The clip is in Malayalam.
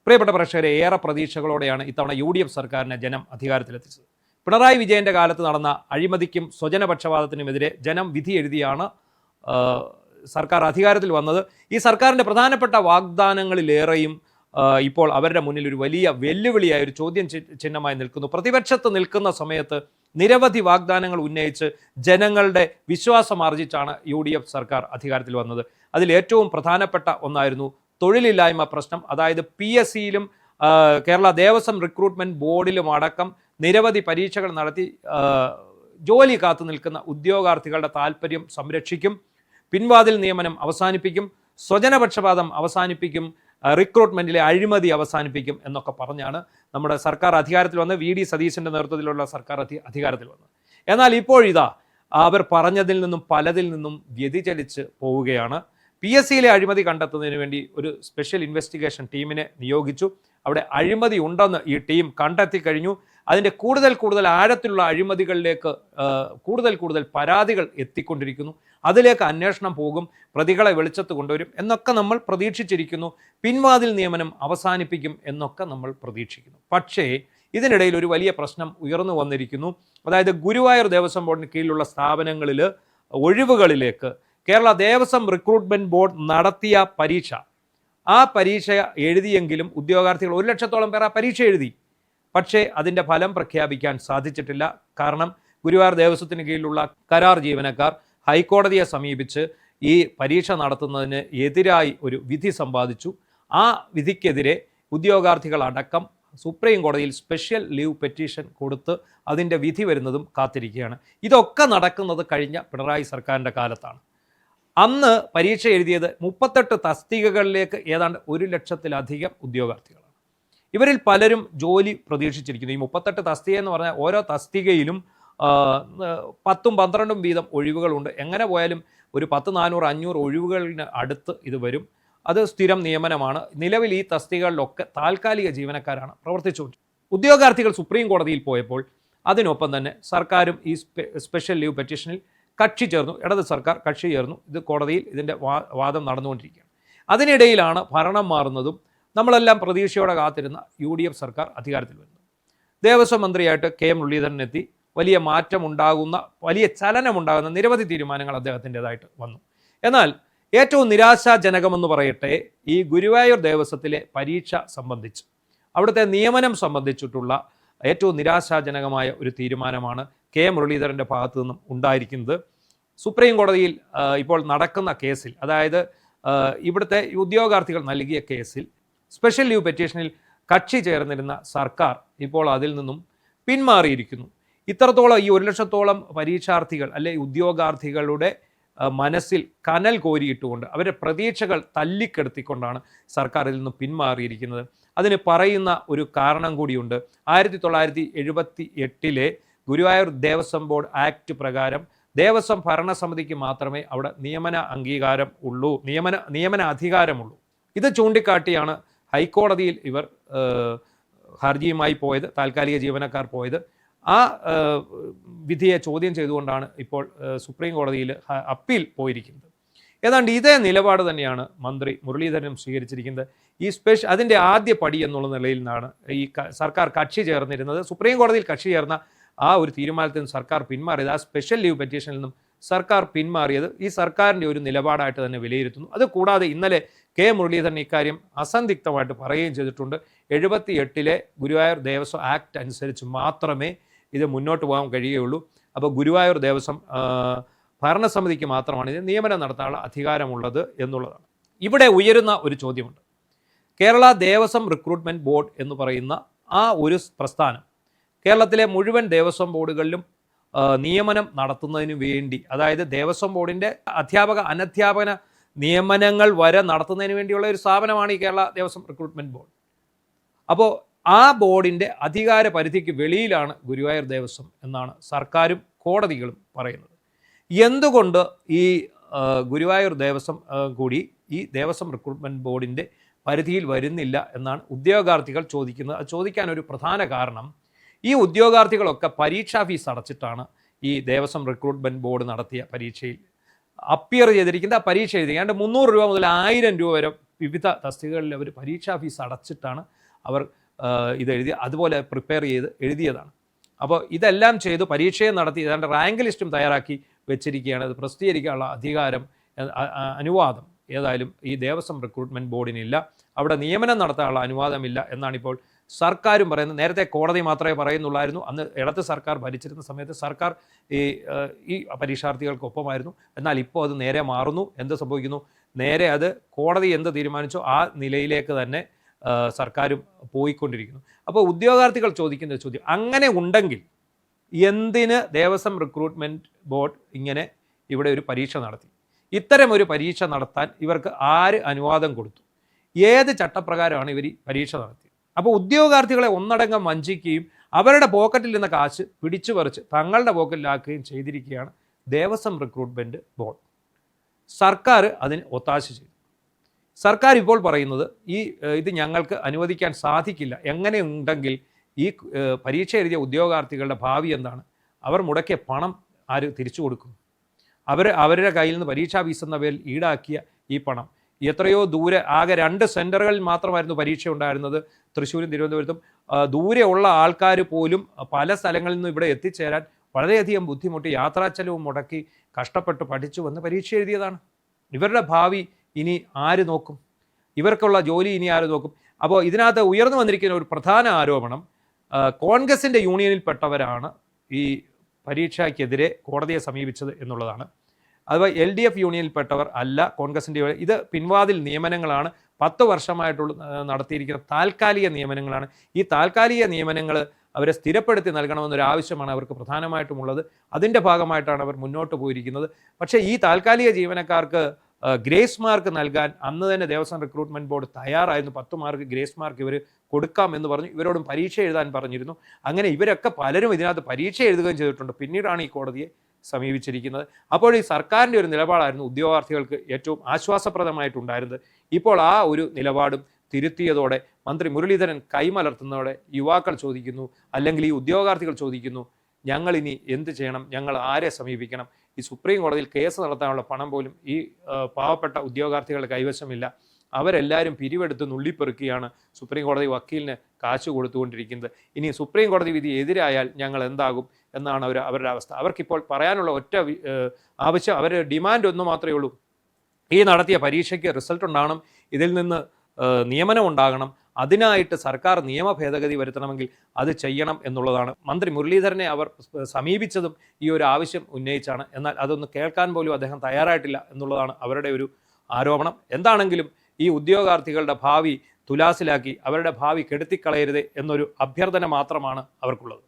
പ്രിയപ്പെട്ട പ്രേക്ഷകരെ, ഏറെ പ്രതീക്ഷകളോടെയാണ് ഇത്തവണ UDF സർക്കാരിനെ ജനം അധികാരത്തിലെത്തിച്ചത്. പിണറായി വിജയന്റെ കാലത്ത് നടന്ന അഴിമതിക്കും സ്വജനപക്ഷപാതത്തിനുമെതിരെ ജനം വിധി എഴുതിയാണ് സർക്കാർ അധികാരത്തിൽ വന്നത്. ഈ സർക്കാരിൻ്റെ പ്രധാനപ്പെട്ട വാഗ്ദാനങ്ങളിലേറെയും ഇപ്പോൾ അവരുടെ മുന്നിൽ ഒരു വലിയ വെല്ലുവിളിയായ ഒരു ചോദ്യം ചിഹ്നമായി നിൽക്കുന്നു. പ്രതിപക്ഷത്ത് നിൽക്കുന്ന സമയത്ത് നിരവധി വാഗ്ദാനങ്ങൾ ഉന്നയിച്ച് ജനങ്ങളുടെ വിശ്വാസം ആർജിച്ചാണ് UDF സർക്കാർ അധികാരത്തിൽ വന്നത്. അതിൽ ഏറ്റവും പ്രധാനപ്പെട്ട ഒന്നായിരുന്നു തൊഴിലില്ലായ്മ പ്രശ്നം. അതായത് PSCയിലും കേരള ദേവസ്വം റിക്രൂട്ട്മെന്റ് ബോർഡിലും അടക്കം നിരവധി പരീക്ഷകൾ നടത്തി ജോലി കാത്തു നിൽക്കുന്ന ഉദ്യോഗാർത്ഥികളുടെ താല്പര്യം സംരക്ഷിക്കും, പിൻവാതിൽ നിയമനം അവസാനിപ്പിക്കും, സ്വജനപക്ഷപാതം അവസാനിപ്പിക്കും, റിക്രൂട്ട്മെന്റിലെ അഴിമതി അവസാനിപ്പിക്കും എന്നൊക്കെ പറഞ്ഞാണ് നമ്മുടെ സർക്കാർ അധികാരത്തിൽ വന്ന് VD സതീശന്റെ നേതൃത്വത്തിലുള്ള സർക്കാർ അധികാരത്തിൽ വന്നത്. എന്നാൽ ഇപ്പോഴിതാ അവർ പറഞ്ഞതിൽ നിന്നും പലതിൽ നിന്നും വ്യതിചലിച്ച് പോവുകയാണ്. PSCയിലെ അഴിമതി കണ്ടെത്തുന്നതിന് വേണ്ടി ഒരു സ്പെഷ്യൽ ഇൻവെസ്റ്റിഗേഷൻ ടീമിനെ നിയോഗിച്ചു. അവിടെ അഴിമതി ഉണ്ടെന്ന് ഈ ടീം കണ്ടെത്തി കഴിഞ്ഞു. അതിൻ്റെ കൂടുതൽ ആഴത്തിലുള്ള അഴിമതികളിലേക്ക് കൂടുതൽ പരാതികൾ എത്തിക്കൊണ്ടിരിക്കുന്നു. അതിലേക്ക് അന്വേഷണം പോകും, പ്രതികളെ വെളിച്ചത്ത് കൊണ്ടുവരും എന്നൊക്കെ നമ്മൾ പ്രതീക്ഷിച്ചിരിക്കുന്നു. പിൻവാതിൽ നിയമനം അവസാനിപ്പിക്കും എന്നൊക്കെ നമ്മൾ പ്രതീക്ഷിക്കുന്നു. പക്ഷേ ഇതിനിടയിൽ ഒരു വലിയ പ്രശ്നം ഉയർന്നു വന്നിരിക്കുന്നു. അതായത് ഗുരുവായൂർ ദേവസ്വം ബോർഡിന് കീഴിലുള്ള സ്ഥാപനങ്ങളിൽ ഒഴിവുകളിലേക്ക് കേരള ദേവസ്വം റിക്രൂട്ട്മെന്റ് ബോർഡ് നടത്തിയ പരീക്ഷ, ആ പരീക്ഷ എഴുതിയെങ്കിലും ഉദ്യോഗാർത്ഥികൾ 1 ലക്ഷത്തോളം പേർ ആ പരീക്ഷ എഴുതി. പക്ഷേ അതിൻ്റെ ഫലം പ്രഖ്യാപിക്കാൻ സാധിച്ചിട്ടില്ല. കാരണം ഗുരുവായൂർ ദേവസ്വത്തിന് കീഴിലുള്ള കരാർ ജീവനക്കാർ ഹൈക്കോടതിയെ സമീപിച്ച് ഈ പരീക്ഷ നടത്തുന്നതിന് എതിരായി ഒരു വിധി സമ്പാദിച്ചു. ആ വിധിക്കെതിരെ ഉദ്യോഗാർത്ഥികളടക്കം സുപ്രീം കോടതിയിൽ സ്പെഷ്യൽ ലീവ് പെറ്റീഷൻ കൊടുത്ത് അതിൻ്റെ വിധി വരുന്നതും കാത്തിരിക്കുകയാണ്. ഇതൊക്കെ നടക്കുന്നത് കഴിഞ്ഞ പിണറായി സർക്കാരിൻ്റെ കാലത്താണ്. അന്ന് പരീക്ഷ എഴുതിയത് 38 തസ്തികകളിലേക്ക് ഏതാണ്ട് 1 ലക്ഷത്തിലധികം ഉദ്യോഗാർത്ഥികളാണ്. ഇവരിൽ പലരും ജോലി പ്രതീക്ഷിച്ചിരിക്കുന്നു. ഈ 38 തസ്തിക എന്ന് പറഞ്ഞാൽ ഓരോ തസ്തികയിലും 10ഉം 12ഉം വീതം ഒഴിവുകളുണ്ട്. എങ്ങനെ പോയാലും ഒരു 10, 400, 500 ഒഴിവുകളിന് അടുത്ത് ഇത് വരും. അത് സ്ഥിരം നിയമനമാണ്. നിലവിൽ ഈ തസ്തികകളിലൊക്കെ താൽക്കാലിക ജീവനക്കാരാണ് പ്രവർത്തിച്ചുകൊണ്ട്. ഉദ്യോഗാർത്ഥികൾ സുപ്രീം കോടതിയിൽ പോയപ്പോൾ അതിനൊപ്പം തന്നെ സർക്കാരും ഈ സ്പെഷ്യൽ ലീവ് പെറ്റീഷനിൽ കക്ഷി ചേർന്നു. ഇടത് സർക്കാർ കക്ഷി ചേർന്നു. ഇത് കോടതിയിൽ ഇതിൻ്റെ വാദം നടന്നുകൊണ്ടിരിക്കുകയാണ്. അതിനിടയിലാണ് ഭരണം മാറുന്നതും നമ്മളെല്ലാം പ്രതീക്ഷയോടെ കാത്തിരുന്ന UDF സർക്കാർ അധികാരത്തിൽ വരുന്നത്. ദേവസ്വം മന്ത്രിയായിട്ട് KM മുരളീധരൻ എത്തി. വലിയ മാറ്റമുണ്ടാകുന്ന, വലിയ ചലനമുണ്ടാകുന്ന നിരവധി തീരുമാനങ്ങൾ അദ്ദേഹത്തിൻ്റെതായിട്ട് വന്നു. എന്നാൽ ഏറ്റവും നിരാശാജനകമെന്ന് പറയട്ടെ, ഈ ഗുരുവായൂർ ദേവസ്വത്തിലെ പരീക്ഷ സംബന്ധിച്ച്, അവിടുത്തെ നിയമനം സംബന്ധിച്ചിട്ടുള്ള ഏറ്റവും നിരാശാജനകമായ ഒരു തീരുമാനമാണ് KM മുരളീധരൻ്റെ ഭാഗത്തു നിന്നും ഉണ്ടായിരിക്കുന്നത്. സുപ്രീം കോടതിയിൽ ഇപ്പോൾ നടക്കുന്ന കേസിൽ, അതായത് ഇവിടുത്തെ ഉദ്യോഗാർത്ഥികൾ നൽകിയ കേസിൽ സ്പെഷ്യൽ ലീവ് പെറ്റീഷനിൽ കക്ഷി ചേർന്നിരുന്ന സർക്കാർ ഇപ്പോൾ അതിൽ നിന്നും പിന്മാറിയിരിക്കുന്നു. ഇത്രത്തോളം ഈ 1 ലക്ഷത്തോളം പരീക്ഷാർത്ഥികൾ അല്ലെ ഉദ്യോഗാർത്ഥികളുടെ മനസ്സിൽ കനൽ കോരിയിട്ടുകൊണ്ട് അവരുടെ പ്രതീക്ഷകൾ തല്ലിക്കെടുത്തിക്കൊണ്ടാണ് സർക്കാർ ഇതിൽ നിന്നും പിന്മാറിയിരിക്കുന്നത്. അതിന് പറയുന്ന ഒരു കാരണം കൂടിയുണ്ട്. 1978 ഗുരുവായൂർ ദേവസ്വം ബോർഡ് ആക്ട് പ്രകാരം ദേവസ്വം ഭരണസമിതിക്ക് മാത്രമേ അവിടെ നിയമന അധികാരമുള്ളൂ. ഇത് ചൂണ്ടിക്കാട്ടിയാണ് ഹൈക്കോടതിയിൽ ഇവർ ഹർജിയുമായി പോയത്, താൽക്കാലിക ജീവനക്കാർ പോയത്. ആ വിധിയെ ചോദ്യം ചെയ്തുകൊണ്ടാണ് ഇപ്പോൾ സുപ്രീം കോടതിയിൽ അപ്പീൽ പോയിരിക്കുന്നത്. ഏതാണ്ട് ഇതേ നിലപാട് തന്നെയാണ് മന്ത്രി മുരളീധരനും സ്വീകരിച്ചിരിക്കുന്നത്. ഈ അതിൻ്റെ ആദ്യ പടി എന്നുള്ള നിലയിൽ നിന്നാണ് ഈ സർക്കാർ കക്ഷി ചേർന്നിരുന്നത്. സുപ്രീം കോടതിയിൽ കക്ഷി ചേർന്ന ആ ഒരു തീരുമാനത്തിൽ നിന്ന് സർക്കാർ പിന്മാറിയത്, ആ സ്പെഷ്യൽ ലീവ് പെറ്റീഷനിൽ നിന്നും സർക്കാർ പിന്മാറിയത് ഈ സർക്കാരിൻ്റെ ഒരു നിലപാടായിട്ട് തന്നെ വിലയിരുത്തുന്നു. അതുകൂടാതെ ഇന്നലെ മുരളീധരൻ ഇക്കാര്യം അസന്ദിഗ്ധമായിട്ട് പറയുകയും ചെയ്തിട്ടുണ്ട്. 78 ഗുരുവായൂർ ദേവസ്വം ആക്ട് അനുസരിച്ച് മാത്രമേ ഇത് മുന്നോട്ട് പോകാൻ കഴിയുകയുള്ളൂ. അപ്പോൾ ഗുരുവായൂർ ദേവസ്വം ഭരണസമിതിക്ക് മാത്രമാണ് ഇത് നിയമനം നടത്താനുള്ള അധികാരമുള്ളത് എന്നുള്ളതാണ്. ഇവിടെ ഉയരുന്ന ഒരു ചോദ്യമുണ്ട്. കേരള ദേവസ്വം റിക്രൂട്ട്മെന്റ് ബോർഡ് എന്ന് പറയുന്ന ആ ഒരു പ്രസ്ഥാനം കേരളത്തിലെ മുഴുവൻ ദേവസ്വം ബോർഡുകളിലും നിയമനം നടത്തുന്നതിന് വേണ്ടി, അതായത് ദേവസ്വം ബോർഡിൻ്റെ അധ്യാപക അനധ്യാപന നിയമനങ്ങൾ വരെ നടത്തുന്നതിന് വേണ്ടിയുള്ള ഒരു സ്ഥാപനമാണ് ഈ കേരള ദേവസ്വം റിക്രൂട്ട്മെന്റ് ബോർഡ്. അപ്പോൾ ആ ബോർഡിൻ്റെ അധികാര പരിധിക്ക് വെളിയിലാണ് ഗുരുവായൂർ ദേവസ്വം എന്നാണ് സർക്കാരും കോടതികളും പറയുന്നത്. എന്തുകൊണ്ട് ഈ ഗുരുവായൂർ ദേവസ്വം കൂടി ഈ ദേവസ്വം റിക്രൂട്ട്മെന്റ് ബോർഡിൻ്റെ പരിധിയിൽ വരുന്നില്ല എന്നാണ് ഉദ്യോഗാർത്ഥികൾ ചോദിക്കുന്നത്. അത് ചോദിക്കാൻ ഒരു പ്രധാന കാരണം, ഈ ഉദ്യോഗാർത്ഥികളൊക്കെ പരീക്ഷാ ഫീസ് അടച്ചിട്ടാണ് ഈ ദേവസ്വം റിക്രൂട്ട്മെന്റ് ബോർഡ് നടത്തിയ പരീക്ഷയിൽ അപ്പിയർ ചെയ്തിരിക്കുന്നത്. ആ പരീക്ഷ എഴുതി 300 രൂപ മുതൽ 1000 രൂപ വരെ വിവിധ തസ്തികകളിൽ അവർ പരീക്ഷാ ഫീസ് അടച്ചിട്ടാണ് അവർ ഇതെഴുതി അതുപോലെ പ്രിപ്പയർ ചെയ്ത് എഴുതിയതാണ്. അപ്പോൾ ഇതെല്ലാം ചെയ്തു പരീക്ഷയെ നടത്തി ഏതാണ്ട് റാങ്ക് ലിസ്റ്റും തയ്യാറാക്കി വെച്ചിരിക്കുകയാണ്. അത് പ്രസിദ്ധീകരിക്കാനുള്ള അധികാരം അനുവാദം ഏതായാലും ഈ ദേവസ്വം റിക്രൂട്ട്മെൻറ്റ് ബോർഡിനില്ല. അവിടെ നിയമനം നടത്താനുള്ള അനുവാദമില്ല എന്നാണിപ്പോൾ സർക്കാരും പറയുന്നത്. നേരത്തെ കോടതി മാത്രമേ പറയുന്നുള്ളായിരുന്നു. അന്ന് ഇടത് സർക്കാർ ഭരിച്ചിരുന്ന സമയത്ത് സർക്കാർ ഈ പരീക്ഷാർത്ഥികൾക്കൊപ്പമായിരുന്നു. എന്നാൽ ഇപ്പോൾ അത് നേരെ മാറുന്നു. എന്ത് സംഭവിക്കുന്നു? നേരെ അത് കോടതി എന്ത് തീരുമാനിച്ചോ ആ നിലയിലേക്ക് തന്നെ സർക്കാരും പോയിക്കൊണ്ടിരിക്കുന്നു. അപ്പോൾ ഉദ്യോഗാർത്ഥികൾ ചോദിക്കുന്ന ചോദ്യം, അങ്ങനെ ഉണ്ടെങ്കിൽ എന്തിന് ദേവസ്വം റിക്രൂട്ട്മെൻറ്റ് ബോർഡ് ഇങ്ങനെ ഇവിടെ ഒരു പരീക്ഷ നടത്തി? ഇത്തരം ഒരു പരീക്ഷ നടത്താൻ ഇവർക്ക് ആര് അനുവാദം കൊടുത്തു? ഏത് ചട്ടപ്രകാരമാണ് ഇവർ ഈ പരീക്ഷ നടത്തിയത്? അപ്പോൾ ഉദ്യോഗാർത്ഥികളെ ഒന്നടങ്കം വഞ്ചിക്കുകയും അവരുടെ പോക്കറ്റിൽ നിന്ന് കാശ് പിടിച്ചു പറിച്ച് തങ്ങളുടെ പോക്കറ്റിലാക്കുകയും ചെയ്തിരിക്കുകയാണ് ദേവസ്വം റിക്രൂട്ട്മെൻറ്റ് ബോർഡ്. സർക്കാർ അതിന് ഒത്താശ ചെയ്തു. സർക്കാർ ഇപ്പോൾ പറയുന്നത് ഇത് ഞങ്ങൾക്ക് അനുവദിക്കാൻ സാധിക്കില്ല. എങ്ങനെ ഉണ്ടെങ്കിൽ ഈ പരീക്ഷ എഴുതിയ ഉദ്യോഗാർത്ഥികളുടെ ഭാവി എന്താണ്? അവർ മുടക്കിയ പണം ആര് തിരിച്ചു കൊടുക്കും? അവരുടെ കയ്യിൽ നിന്ന് പരീക്ഷാ ഫീസ് എന്ന പേരിൽ ഈടാക്കിയ ഈ പണം എത്രയോ ദൂരെ, ആകെ 2 സെൻറ്ററുകളിൽ മാത്രമായിരുന്നു പരീക്ഷ ഉണ്ടായിരുന്നത്, തൃശ്ശൂരും തിരുവനന്തപുരത്തും. ദൂരെയുള്ള ആൾക്കാർ പോലും പല സ്ഥലങ്ങളിൽ നിന്നും ഇവിടെ എത്തിച്ചേരാൻ വളരെയധികം ബുദ്ധിമുട്ടി യാത്രാ ചെലവും മുടക്കി കഷ്ടപ്പെട്ട് പഠിച്ചു വന്ന് പരീക്ഷ എഴുതിയതാണ്. ഇവരുടെ ഭാവി ഇനി ആര് നോക്കും? ഇവർക്കുള്ള ജോലി ഇനി ആര് നോക്കും? അപ്പോൾ ഇതിനകത്ത് ഉയർന്നു വന്നിരിക്കുന്ന ഒരു പ്രധാന ആരോപണം കോൺഗ്രസിൻ്റെ യൂണിയനിൽപ്പെട്ടവരാണ് ഈ പരീക്ഷയ്ക്കെതിരെ കോടതിയെ സമീപിച്ചത് എന്നുള്ളതാണ്. അഥവാ LDF യൂണിയനിൽപ്പെട്ടവർ അല്ല കോൺഗ്രസിൻ്റെ. ഇത് പിൻവാതിൽ നിയമനങ്ങളാണ്. 10 വർഷമായിട്ടുള്ള നടത്തിയിരിക്കുന്ന താൽക്കാലിക നിയമനങ്ങളാണ്. ഈ താൽക്കാലിക നിയമനങ്ങൾ അവരെ സ്ഥിരപ്പെടുത്തി നൽകണമെന്നൊരു ആവശ്യമാണ് അവർക്ക് പ്രധാനമായിട്ടുമുള്ളത്. അതിൻ്റെ ഭാഗമായിട്ടാണ് അവർ മുന്നോട്ട് പോയിരിക്കുന്നത്. പക്ഷേ ഈ താൽക്കാലിക ജീവനക്കാർക്ക് ഗ്രേസ് മാർക്ക് നൽകാൻ അന്ന് തന്നെ ദേവസ്വം റിക്രൂട്ട്മെൻറ്റ് ബോർഡ് തയ്യാറായിരുന്നു. 10 മാർക്ക് ഗ്രേസ് മാർക്ക് ഇവർ കൊടുക്കാം എന്ന് പറഞ്ഞു. ഇവരോടും പരീക്ഷ എഴുതാൻ പറഞ്ഞിരുന്നു. അങ്ങനെ ഇവരൊക്കെ പലരും ഇതിനകത്ത് പരീക്ഷ എഴുതുകയും ചെയ്തിട്ടുണ്ട്. പിന്നീടാണ് ഈ കോടതിയെ സമീപിച്ചിരിക്കുന്നത്. അപ്പോൾ ഈ സർക്കാരിൻ്റെ ഒരു നിലപാടായിരുന്നു ഉദ്യോഗാർത്ഥികൾക്ക് ഏറ്റവും ആശ്വാസപ്രദമായിട്ടുണ്ടായിരുന്നത്. ഇപ്പോൾ ആ ഒരു നിലപാടും തിരുത്തിയതോടെ മന്ത്രി മുരളീധരൻ കൈമലർത്തുന്നതോടെ യുവാക്കൾ ചോദിക്കുന്നു, അല്ലെങ്കിൽ ഈ ഉദ്യോഗാർത്ഥികൾ ചോദിക്കുന്നു, ഞങ്ങളിനി എന്ത് ചെയ്യണം? ഞങ്ങൾ ആരെ സമീപിക്കണം? ഈ സുപ്രീം കോടതിയിൽ കേസ് നടത്താനുള്ള പണം പോലും ഈ പാവപ്പെട്ട ഉദ്യോഗാർത്ഥികളുടെ കൈവശമില്ല. അവരെല്ലാവരും പിരിവെടുത്ത് നുള്ളിപ്പെറുക്കിയാണ് സുപ്രീം കോടതി വക്കീലിന് കാശ് കൊടുത്തുകൊണ്ടിരിക്കുന്നത്. ഇനി സുപ്രീം കോടതി വിധി എതിരായാൽ ഞങ്ങൾ എന്താകും എന്നാണ് അവരുടെ അവസ്ഥ. അവർക്കിപ്പോൾ പറയാനുള്ള ഒറ്റ ആവശ്യം, അവരുടെ ഡിമാൻഡ് ഒന്ന് മാത്രമേ ഉള്ളൂ. ഈ നടത്തിയ പരീക്ഷയ്ക്ക് റിസൾട്ട് ഉണ്ടാകണം, ഇതിൽ നിന്ന് നിയമനം ഉണ്ടാകണം. അതിനായിട്ട് സർക്കാർ നിയമ ഭേദഗതി വരുത്തണമെങ്കിൽ അത് ചെയ്യണം എന്നുള്ളതാണ്. മന്ത്രി മുരളീധരനെ അവർ സമീപിച്ചതും ഈ ഒരു ആവശ്യം ഉന്നയിച്ചാണ്. എന്നാൽ അതൊന്ന് കേൾക്കാൻ പോലും അദ്ദേഹം തയ്യാറായിട്ടില്ല എന്നുള്ളതാണ് അവരുടെ ഒരു ആരോപണം. എന്താണെങ്കിലും ഈ ഉദ്യോഗാർത്ഥികളുടെ ഭാവി തുലാസിലാക്കി അവരുടെ ഭാവി കെടുത്തിക്കളയരുത് എന്നൊരു അഭ്യർത്ഥന മാത്രമാണ് അവർക്കുള്ളത്.